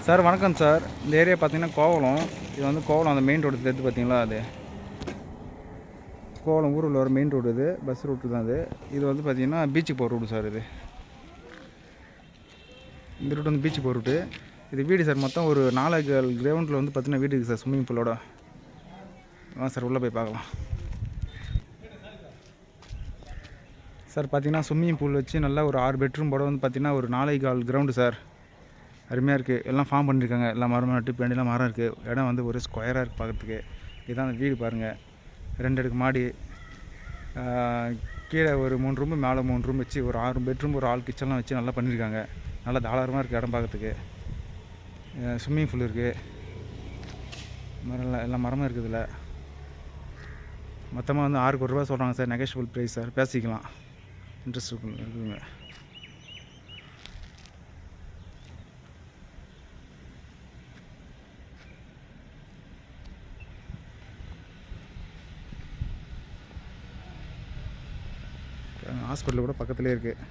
Sir வணக்கம் sir. இந்த area பார்த்தீங்கன்னா கோவளம். இது வந்து கோவளம் அந்த மெயின் ரோடு தெரியுது பார்த்தீங்களா? அது கோவளம் ஊரில் வர மெயின் ரோடு. இது பஸ் ரூட்டு தான். இது வந்து பார்த்தீங்கன்னா பீச்சுக்கு போகிற ரூட்டு சார். இந்த ரூட் வந்து பீச்சுக்கு போகிற ரூட்டு. இது வீடு சார். மொத்தம் ஒரு 4 கிரவுண்டில் வந்து பார்த்தீங்கன்னா வீடு இருக்குது சார், ஸ்விம்மிங் பூலோட. சார் உள்ளே போய் பார்க்கலாம் சார். பார்த்தீங்கன்னா ஸ்விம்மிங் பூல் வச்சு நல்லா ஒரு 6 பெட்ரூம் போட வந்து பார்த்தீங்கன்னா ஒரு 4 கிரவுண்டு சார். அருமையாக இருக்குது. எல்லாம் ஃபார்ம் பண்ணியிருக்காங்க. எல்லாம் மரம் நட்டு பின்னாடிலாம் மரம் இருக்குது. இடம் வந்து ஒரு ஸ்கொயராக இருக்குது பார்க்குறதுக்கு. இதுதான் அந்த வீடு பாருங்கள். 2 அடுக்கு மாடி, கீழே ஒரு 3 ரூமு, மேலே 3 ரூம் வச்சு ஒரு 6 பெட்ரூம், ஒரு ஆள் கிச்சன்லாம் வச்சு நல்லா பண்ணியிருக்காங்க. நல்லா தாராளமாக இருக்குது இடம் பார்க்குறதுக்கு. ஸ்விம்மிங் பூல் இருக்குது. மரம் எல்லாம் மரமும் இருக்குது. இதில் மொத்தமாக வந்து 6 கோடி ரூபா சொல்கிறாங்க சார். Negotiable price sir. பேசிக்கலாம். இன்ட்ரெஸ்ட் இருக்குங்க. ஹாஸ்பிட்டல் கூட பக்கத்துலேயே இருக்குது.